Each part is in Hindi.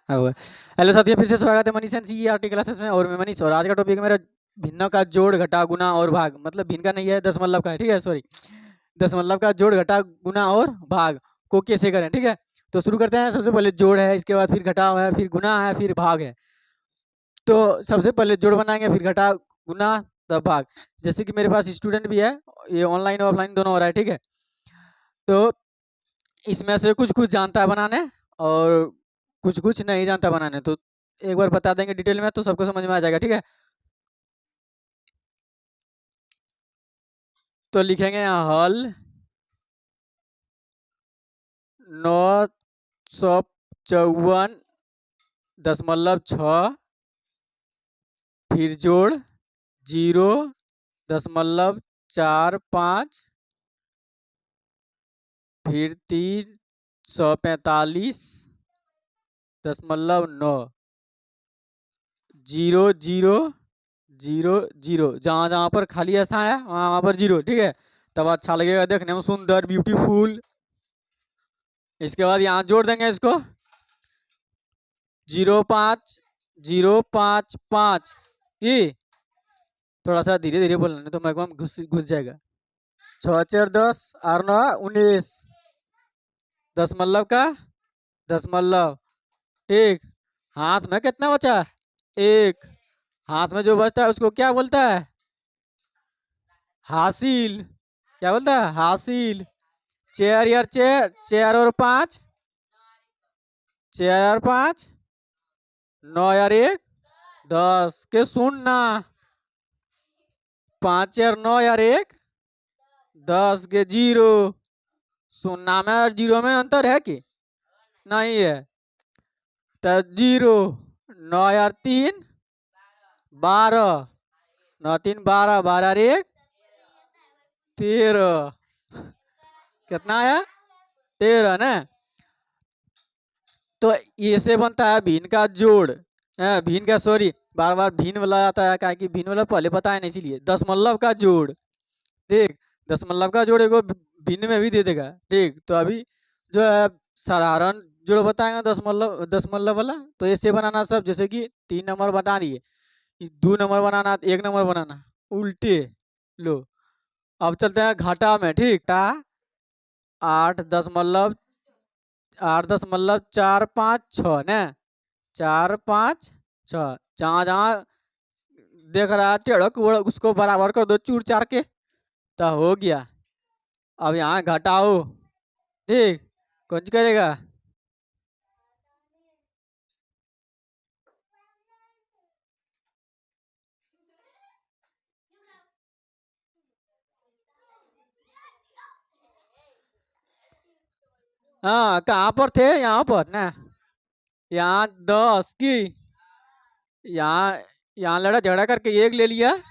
हेलो साथियों, फिर से स्वागत है मनीष एंड सीईआरटी क्लासेस में। और मैं मनीष, और आज का टॉपिक मेरा भिन्न का जोड़ घटा गुना और भाग। मतलब भिन्न का नहीं है, दशमलव का है। ठीक है, सॉरी, दशमलव का जोड़ घटा गुना और भाग को कैसे करें। ठीक है, तो शुरू करते हैं। सबसे पहले जोड़ है, इसके बाद फिर घटाव है, फिर गुना है, फिर भाग है। तो सबसे पहले जोड़ बनाएंगे, फिर घटा गुना, तब भाग। जैसे कि मेरे पास स्टूडेंट भी है, ये ऑनलाइन और ऑफलाइन दोनों हो रहा है। ठीक है, तो इसमें से कुछ कुछ जानता है बनाने और कुछ कुछ नहीं जानता बनाने। तो एक बार बता देंगे डिटेल में तो सबको समझ में आ जाएगा। ठीक है, तो लिखेंगे यहाँ हल 954.6, फिर जोड़ 0.45, फिर 345.9, 0 0 0 0। जहाँ जहाँ पर खाली स्थान है वहाँ वहाँ पर 0। ठीक है, तब अच्छा लगेगा देखने में, सुंदर, ब्यूटीफुल। इसके बाद यहाँ जोड़ देंगे इसको 0.5055 की। थोड़ा सा धीरे धीरे बोलना, नहीं तो मैक्सिमम घुस घुस जाएगा। 6 4 10 और 9 19, दशमलव का दशमलव। ठीक, हाथ में कितना बचा? एक। हाथ में जो बचता है उसको क्या बोलता है? हासिल। क्या बोलता है? हासिल। चेयर यार, चेयर, चेयर और 5, चेयर और 5, 9 यार 1 10 के सुनना। 5 यार 9 यार 1 10 के 0। सुनना में और 0 में अंतर है कि नहीं है? तो 0 9 यार 3 12, 9 3 12, 12 यार 1 13। कितना आया? 13 ना। तो ये से बनता है भिन्न का जोड़। भिन्न का, सॉरी, बार बार भिन्न वाला आता है, क्या कि भिन्न वाला पहले पता है ना, इसीलिए दशमलव का जोड़। ठीक, दशमलव का जोड़ एगो भिन्न में भी दे देगा। ठीक, तो अभी जो है साधारण जोड़ बताएंगे दशमलव दशमलव वाला। तो ऐसे बनाना सब, जैसे कि 3 नंबर बना रही है, 2 नंबर बनाना, 1 नंबर बनाना, उल्टे लो। अब चलते हैं घाटा में। ठीक, टा 8.456 न, 456। जहाँ जहाँ देख रहा है टेढ़क उसको बराबर कर दो चूर चार के, तो हो गया। अब यहाँ घटाओ। ठीक, कौन सी करेगा? हाँ, कहाँ पर थे? यहाँ पर ना, यहाँ 10 की, यहाँ यहाँ लड़ा झगड़ा करके 1 ले लिया।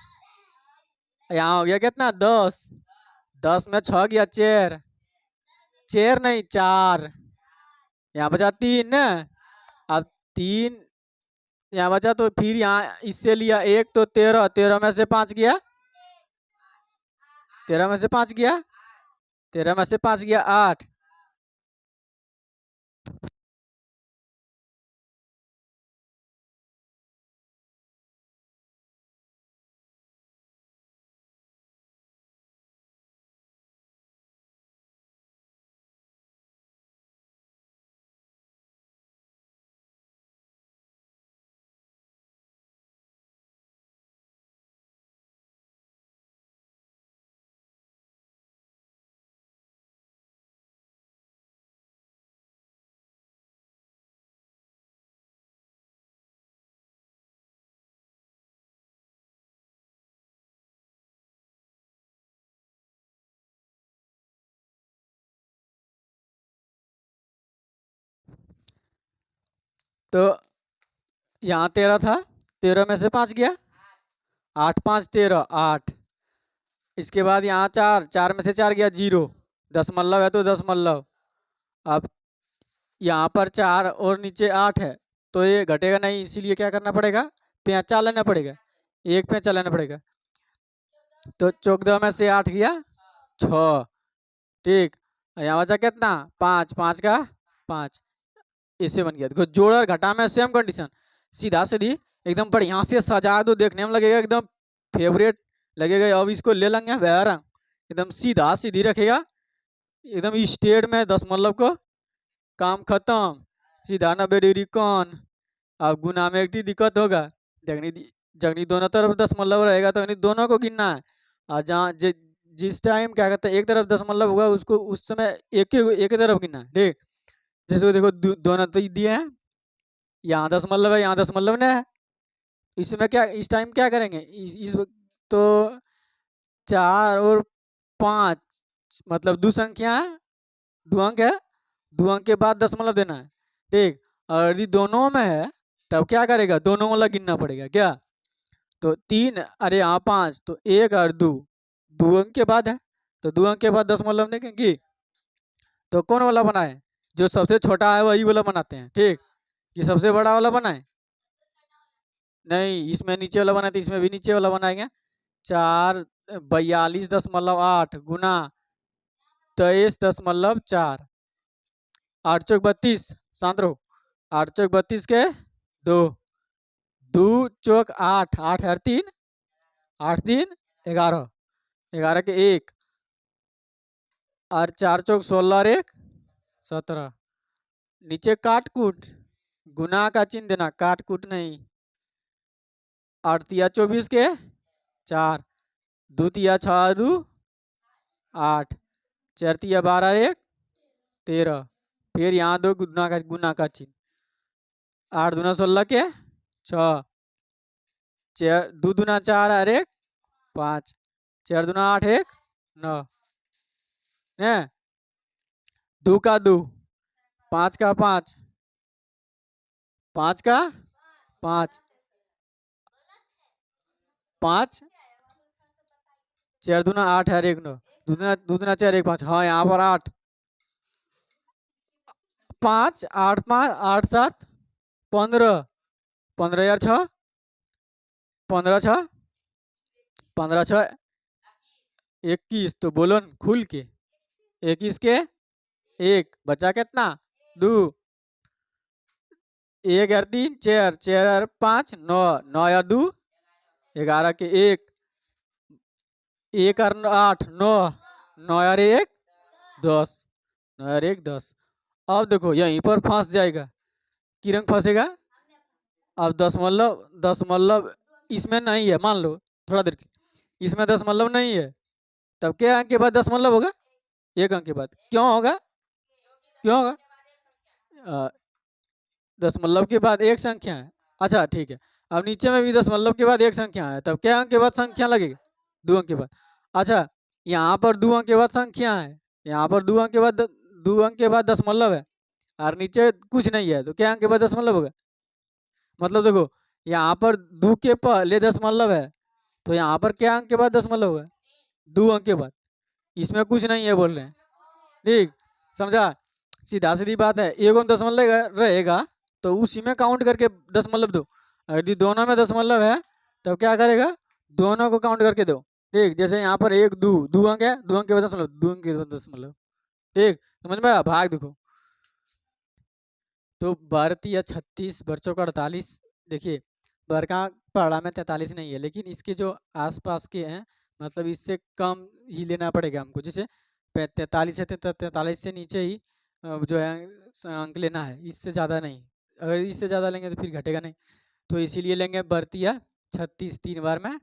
यहाँ हो गया कितना? 10। 10 में 6 गया, चेर, चेर नहीं 4। यहाँ बचा 3 ना। अब 3 यहाँ बचा, तो फिर यहाँ इससे लिया 1, तो 13। 13 में से 5 गया, 13 में से 5 गया, 13 में से 5 गया 8। तो यहाँ 13 था, 13 में से 5 गया, 8 5 13 8। इसके बाद यहाँ 4, 4 में से 4 गया 0। दशमलव है तो दशमलव। अब यहाँ पर 4 और नीचे 8 है, तो ये घटेगा नहीं, इसीलिए क्या करना पड़ेगा? पेंचा लेना पड़ेगा, एक पेंचा लेना पड़ेगा। तो 14 में से 8 गया 6। ठीक, यहाँ बचा कितना? 5, 5 का 5। ऐसे बन गया। देखो जोड़ और घटा में सेम कंडीशन, सीधा सीधी एकदम बढ़िया से सजा दो, देखने में लगेगा एकदम फेवरेट लगेगा। अब इसको ले लेंगे वह एकदम सीधा सीधी रखेगा, एकदम स्टेट में दशमलव को काम खत्म, सीधा 90 डिग्री कौन। अब गुना में एक दिक्कत होगा, जगनी दोनों तरफ दशमलव रहेगा तो दोनों को गिनना है। और जहाँ जिस टाइम क्या कहते हैं एक तरफ दशमलव होगा उसको उस समय एक ही तरफ गिनना है, ठीक। जैसे देखो दोनों तो दिए हैं, यहाँ दशमलव है यहाँ दशमलव नहीं है, इसमें क्या इस टाइम क्या करेंगे इस तो 4 और 5 मतलब दो संख्या है, दो अंक है, दो अंक के बाद दशमलव देना है, ठीक। और यदि दोनों में है तब क्या करेगा, दोनों वाला गिनना पड़ेगा क्या। तो 3 अरे यहाँ 5 तो 1 और 2, 2 अंक के बाद है तो 2 अंक के बाद दशमलव देंगे। तो कौन वाला बनाए, जो सबसे छोटा है वही वाला बनाते हैं, ठीक। ये सबसे बड़ा वाला बनाए, नहीं इसमें नीचे वाला बनाए तो इसमें भी नीचे वाला बनाएंगे। 4 42.8 गुना 23.4, 8 चौक 32, शांत रहो, 8 चौक 32 के 2, 2 चौक 8, 8 हर 3, 8 3 11, 11 के 1, और 4 चौक 16 और 1 17, नीचे काट कूट गुना का चिन्ह देना, काट कूट नहीं। 8 तिया 24 के 4, 2 तिया 6 2 8, 4 तिया 12 1 13, फिर यहाँ दो गुना का चिन्ह, 8 दूना 16 के 6, 2 दूना 4 और 1 5, 4 दूना 8 1 9, 2 का 2, 5 का 5, 5 का 5, 5 4 दूना 8 और 1 9, 2 दूना 4 1 5, हाँ यहाँ पर 8, 5 8 5 8 7 15, 15 यार 6, 15 6 15 6 21, तो बोलो न खुल के 21 के 1 बचा कितना 2, 1 और 3 4, 4 और 5 9, 9 और 2 11 के 1, 1 और 8 9, 9 और 1 10, 9 और 1 10। अब देखो यहीं पर फंस जाएगा, कि रंग फंसेगा। अब दशमलव इसमें नहीं है, मान लो थोड़ा देर के इसमें दशमलव नहीं है, तब क्या अंक के बाद दशमलव होगा, 1 अंक के बाद। क्यों होगा, क्यों होगा, दशमलव के बाद एक संख्या है, अच्छा ठीक है। अब नीचे में भी दशमलव के बाद एक संख्या है, तब क्या अंक के बाद संख्या लगेगी, 2 अंक के बाद। अच्छा यहाँ पर 2 अंक के बाद संख्या है, यहाँ पर 2 अंक के बाद 2 अंक के बाद दशमलव है, और नीचे कुछ नहीं है तो क्या अंक के बाद दशमलव होगा। मतलब देखो यहाँ पर 2 के पहले दशमलव है तो यहाँ पर क्या अंक के बाद दशमलव होगा, 2 अंक के बाद, इसमें कुछ नहीं है बोल रहे हैं, ठीक समझा। सीधा सीधी बात है, एक दशमलव रहेगा तो उसी में काउंट करके दशमलव दो, यदि दोनों में दशमलव है तब क्या करेगा, दोनों को काउंट करके दो, ठीक। जैसे यहाँ पर 1 2 2 अंक है, 2 अंक के बाद दशमलव, 2 अंक के बाद दशमलव, ठीक समझ में आया? भाग देखो तो 12 या 36 बच्चों का 48, देखिए बर का पढ़ा में 43 नहीं है, लेकिन इसके जो आसपास के हैं मतलब इससे कम ही लेना पड़ेगा हमको। जैसे 43 है तो 43 से नीचे ही जो है अंक लेना है, इससे ज़्यादा नहीं। अगर इससे ज़्यादा लेंगे तो फिर घटेगा नहीं, तो इसीलिए लेंगे बर्तिया 36, 3 बार में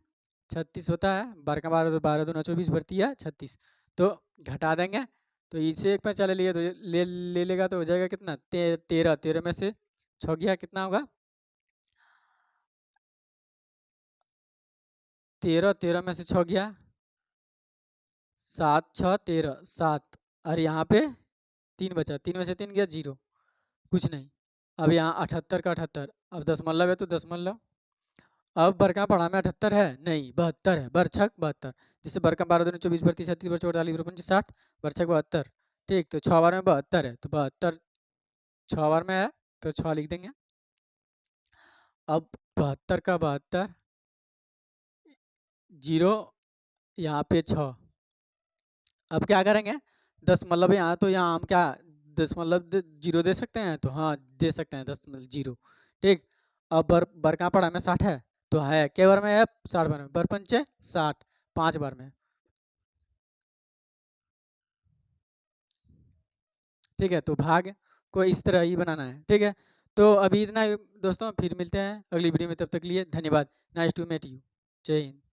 36 होता है, 12 का 12 12 दूना 24 बर्तिया 36, तो घटा देंगे तो इसे एक में चले लिए तो ले लेगा तो हो जाएगा कितना 13, 13 में से 6 गया कितना होगा 13, 13 में से 6 गया 7 6 13 7, और यहाँ पे 3 बचा, 3 में से 3 गया 0, कुछ नहीं। अब यहाँ 78 का 78, अब दशमलव है तो दशमलव, अब बरका पढ़ा में 78 है नहीं 72 है, बरछक 72, जैसे बरका 12 दूनी 24 32 36 बरछक 48 55 60 बरछक 72, ठीक। तो 6 बार में 72 है तो 72 6 बार में है तो 6 लिख देंगे। अब 72 का 72 0, यहाँ पे 6, अब क्या करेंगे दशमलव यहाँ तो यहाँ हम क्या दशमलव जीरो दे सकते हैं, तो हाँ दे सकते हैं 10.0। ठीक, अब बर कहाँ पड़ा में 60 है, तो है क्या बार में है 60 बार में, बर पंचे 60, 5 बार में। ठीक है, तो भाग को इस तरह ही बनाना है। ठीक है, तो अभी इतना ही दोस्तों, फिर मिलते हैं अगली वीडियो में, तब तक के लिए धन्यवाद। Nice to meet you. जय हिंद।